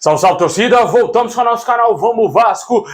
Salve, salve, torcida! Voltamos com o nosso canal Vamos Vasco.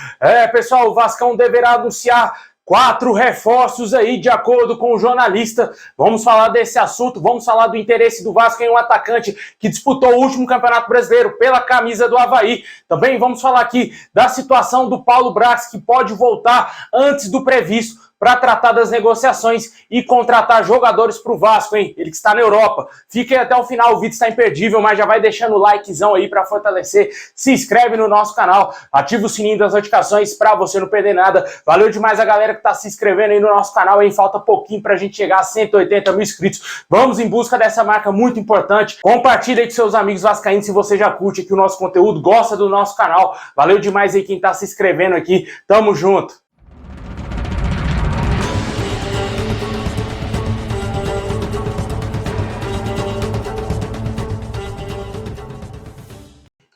Pessoal, o Vascão deverá anunciar 4 reforços aí, de acordo com o jornalista. Vamos falar desse assunto, vamos falar do interesse do Vasco em um atacante que disputou o último Campeonato Brasileiro pela camisa do Avaí. Também vamos falar aqui da situação do Paulo Brax, que pode voltar antes do previsto para tratar das negociações e contratar jogadores para o Vasco, hein? Ele que está na Europa. Fiquem até o final, o vídeo está imperdível, mas já vai deixando o likezão aí para fortalecer. Se inscreve no nosso canal, ativa o sininho das notificações para você não perder nada. Valeu demais a galera que está se inscrevendo aí no nosso canal, hein? Falta pouquinho para a gente chegar a 180 mil inscritos. Vamos em busca dessa marca muito importante. Compartilha aí com seus amigos vascaínos se você já curte aqui o nosso conteúdo, gosta do nosso canal. Valeu demais aí quem está se inscrevendo aqui. Tamo junto!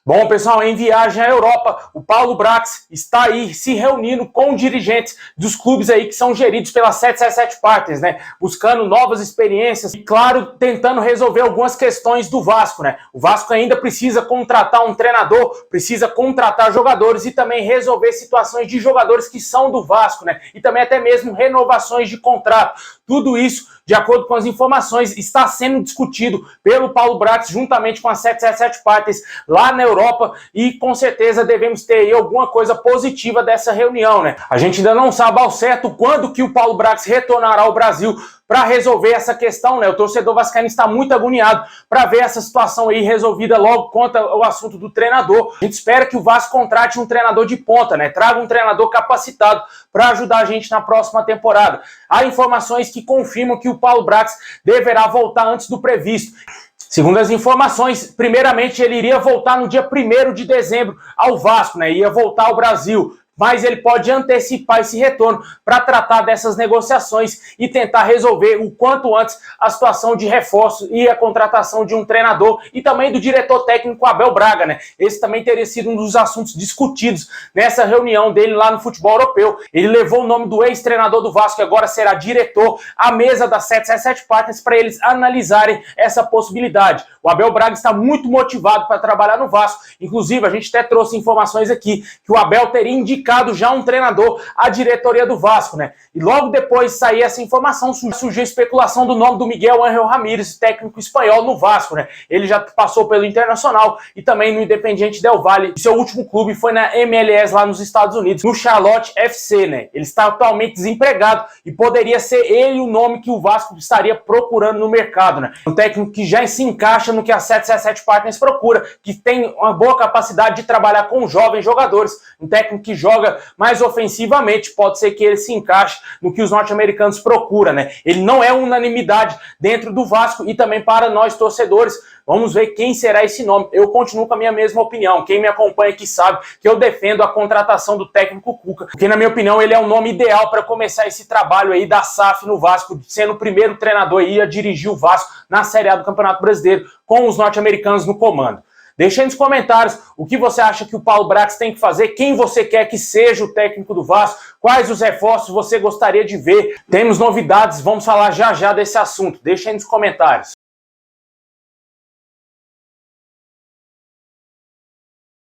Bom, pessoal, em viagem à Europa, o Paulo Brax está aí se reunindo com dirigentes dos clubes aí que são geridos pela 777 Partners, né? Buscando novas experiências e, claro, tentando resolver algumas questões do Vasco, né? O Vasco ainda precisa contratar um treinador, precisa contratar jogadores e também resolver situações de jogadores que são do Vasco, né? E também até mesmo renovações de contrato. Tudo isso, de acordo com as informações, está sendo discutido pelo Paulo Brax juntamente com a 777 Partners lá na Europa e com certeza devemos ter aí alguma coisa positiva dessa reunião, né? A gente ainda não sabe ao certo quando que o Paulo Brax retornará ao Brasil para resolver essa questão, né? O torcedor vascaíno está muito agoniado para ver essa situação aí resolvida logo quanto ao assunto do treinador. A gente espera que o Vasco contrate um treinador de ponta, né? Traga um treinador capacitado para ajudar a gente na próxima temporada. Há informações que confirmam que o Paulo Brax deverá voltar antes do previsto. Segundo as informações, primeiramente ele iria voltar no dia 1º de dezembro ao Vasco, né? Ia voltar ao Brasil. Mas ele pode antecipar esse retorno para tratar dessas negociações e tentar resolver o quanto antes a situação de reforço e a contratação de um treinador e também do diretor técnico Abel Braga, né? Esse também teria sido um dos assuntos discutidos nessa reunião dele lá no futebol europeu. Ele levou o nome do ex-treinador do Vasco, que agora será diretor, à mesa da 777 Partners para eles analisarem essa possibilidade. O Abel Braga está muito motivado para trabalhar no Vasco. Inclusive, a gente até trouxe informações aqui que o Abel teria indicado já um treinador à diretoria do Vasco, né? E logo depois de sair essa informação, surgiu a especulação do nome do Miguel Ángel Ramírez, técnico espanhol no Vasco, né? Ele já passou pelo Internacional e também no Independiente Del Valle. Seu último clube foi na MLS lá nos Estados Unidos, no Charlotte FC, né? Ele está atualmente desempregado e poderia ser ele o nome que o Vasco estaria procurando no mercado, né? Um técnico que já se encaixa no que a 777 Partners procura, que tem uma boa capacidade de trabalhar com jovens jogadores, um técnico que joga mais ofensivamente, pode ser que ele se encaixe no que os norte-americanos procuram, né? Ele não é unanimidade dentro do Vasco e também para nós torcedores. Vamos ver quem será esse nome. Eu continuo com a minha mesma opinião. Quem me acompanha aqui sabe que eu defendo a contratação do técnico Cuca, porque na minha opinião ele é o nome ideal para começar esse trabalho aí da SAF no Vasco, sendo o primeiro treinador aí a dirigir o Vasco na Série A do Campeonato Brasileiro com os norte-americanos no comando. Deixa aí nos comentários o que você acha que o Paulo Brax tem que fazer, quem você quer que seja o técnico do Vasco, quais os reforços você gostaria de ver. Temos novidades, vamos falar já já desse assunto. Deixa aí nos comentários.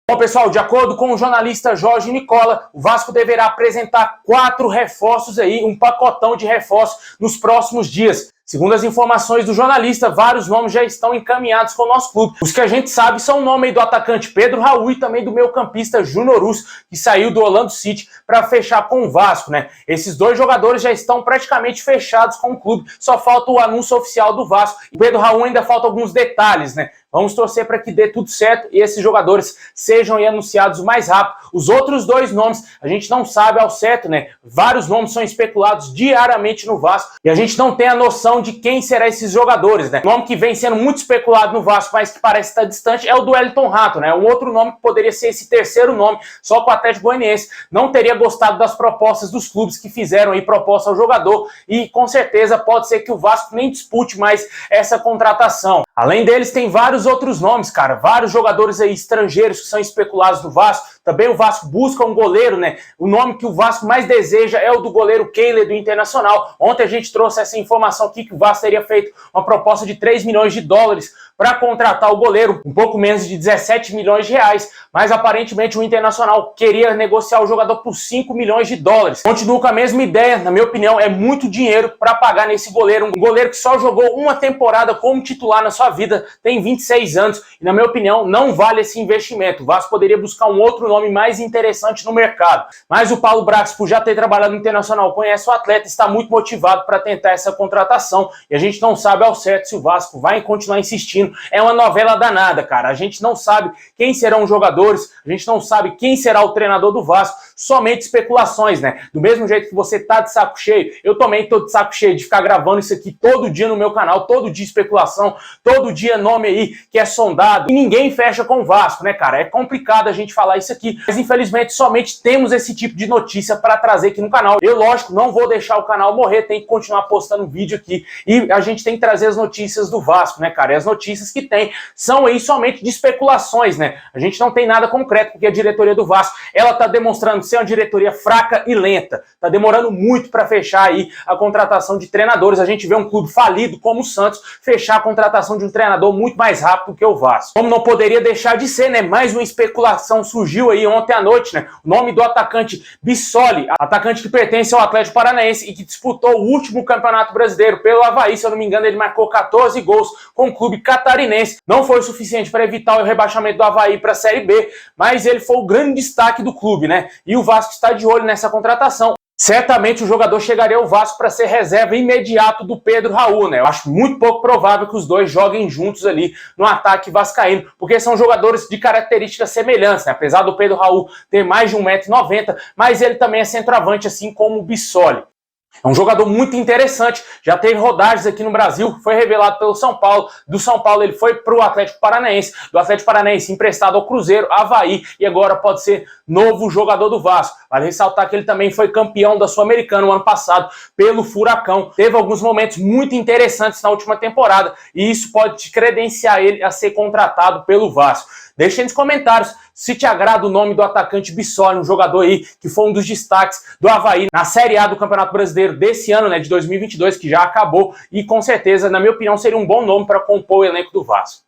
Bom, pessoal, de acordo com o jornalista Jorge Nicola, o Vasco deverá apresentar 4 reforços aí, um pacotão de reforços nos próximos dias. Segundo as informações do jornalista, vários nomes já estão encaminhados com o nosso clube. Os que a gente sabe são o nome aí do atacante Pedro Raul e também do meio-campista Júnior Urso, que saiu do Orlando City para fechar com o Vasco, né? Esses 2 jogadores já estão praticamente fechados com o clube, só falta o anúncio oficial do Vasco. E Pedro Raul ainda falta alguns detalhes, né? Vamos torcer para que dê tudo certo e esses jogadores sejam aí anunciados o mais rápido. Os outros 2 nomes a gente não sabe ao certo, né? Vários nomes são especulados diariamente no Vasco e a gente não tem a noção de quem serão esses jogadores, né? O nome que vem sendo muito especulado no Vasco, mas que parece estar distante, é o do Wellington Rato, né? Um outro nome que poderia ser esse terceiro nome, só que o Atlético Goianiense não teria gostado das propostas dos clubes que fizeram aí proposta ao jogador e com certeza pode ser que o Vasco nem dispute mais essa contratação. Além deles, tem vários outros nomes, cara, vários jogadores aí estrangeiros que são especulados no Vasco, Também o Vasco busca um goleiro, né? O nome que o Vasco mais deseja é o do goleiro Kehler do Internacional. Ontem a gente trouxe essa informação aqui que o Vasco teria feito uma proposta de 3 milhões de dólares para contratar o goleiro, um pouco menos de 17 milhões de reais, mas aparentemente o Internacional queria negociar o jogador por 5 milhões de dólares. Continuo com a mesma ideia, na minha opinião, é muito dinheiro para pagar nesse goleiro, um goleiro que só jogou uma temporada como titular na sua vida, tem 26 anos, e na minha opinião não vale esse investimento. O Vasco poderia buscar um outro nome mais interessante no mercado. Mas o Paulo Brax, por já ter trabalhado no Internacional, conhece o atleta, está muito motivado para tentar essa contratação, e a gente não sabe ao certo se o Vasco vai continuar insistindo. É uma novela danada, cara. A gente não sabe quem serão os jogadores, a gente não sabe quem será o treinador do Vasco, somente especulações, né? Do mesmo jeito que você tá de saco cheio, eu também tô de saco cheio de ficar gravando isso aqui todo dia no meu canal, todo dia especulação, todo dia nome aí que é sondado, e ninguém fecha com o Vasco, né, cara? É complicado a gente falar isso aqui, mas infelizmente somente temos esse tipo de notícia para trazer aqui no canal. Eu, lógico, não vou deixar o canal morrer, tem que continuar postando vídeo aqui, e a gente tem que trazer as notícias do Vasco, né, cara? E as notícias que tem são aí somente de especulações, né? A gente não tem nada concreto, porque a diretoria do Vasco, ela tá demonstrando ser uma diretoria fraca e lenta. Tá demorando muito para fechar aí a contratação de treinadores. A gente vê um clube falido como o Santos fechar a contratação de um treinador muito mais rápido que o Vasco. Como não poderia deixar de ser, né? Mais uma especulação surgiu aí ontem à noite, né? O nome do atacante Bissoli, atacante que pertence ao Atlético Paranaense e que disputou o último Campeonato Brasileiro pelo Avaí. Se eu não me engano, ele marcou 14 gols com o clube catarinense. Não foi o suficiente para evitar o rebaixamento do Avaí para a Série B, mas ele foi o grande destaque do clube, né? E o Vasco está de olho nessa contratação. Certamente o jogador chegaria ao Vasco para ser reserva imediato do Pedro Raul, né? Eu acho muito pouco provável que os dois joguem juntos ali no ataque vascaíno, porque são jogadores de características semelhantes, né? Apesar do Pedro Raul ter mais de 1,90 m, mas ele também é centroavante, assim como o Bissoli. É um jogador muito interessante, já teve rodagens aqui no Brasil, foi revelado pelo São Paulo, do São Paulo ele foi para o Atlético Paranaense, do Atlético Paranaense emprestado ao Cruzeiro, Avaí, e agora pode ser novo jogador do Vasco. Vale ressaltar que ele também foi campeão da Sul-Americana no ano passado pelo Furacão. Teve alguns momentos muito interessantes na última temporada, e isso pode te credenciar ele a ser contratado pelo Vasco. Deixa aí nos comentários se te agrada o nome do atacante Bissoli, um jogador aí que foi um dos destaques do Avaí na Série A do Campeonato Brasileiro desse ano, né, de 2022, que já acabou, e com certeza, na minha opinião, seria um bom nome para compor o elenco do Vasco.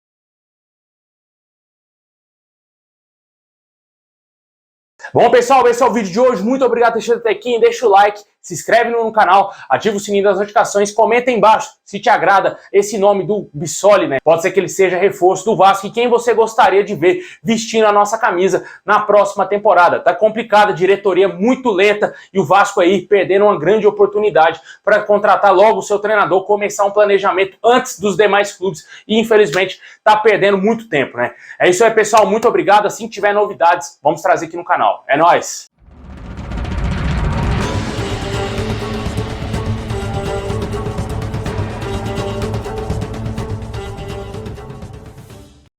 Bom, pessoal, esse é o vídeo de hoje. Muito obrigado por ter chegado até aqui. Deixa o like, se inscreve no canal, ativa o sininho das notificações, comenta aí embaixo se te agrada esse nome do Bissoli, né? Pode ser que ele seja reforço do Vasco e quem você gostaria de ver vestindo a nossa camisa na próxima temporada. Tá complicado, a diretoria muito lenta e o Vasco aí perdendo uma grande oportunidade para contratar logo o seu treinador, começar um planejamento antes dos demais clubes e infelizmente tá perdendo muito tempo, né? É isso aí, pessoal. Muito obrigado. Assim que tiver novidades, vamos trazer aqui no canal. É nóis!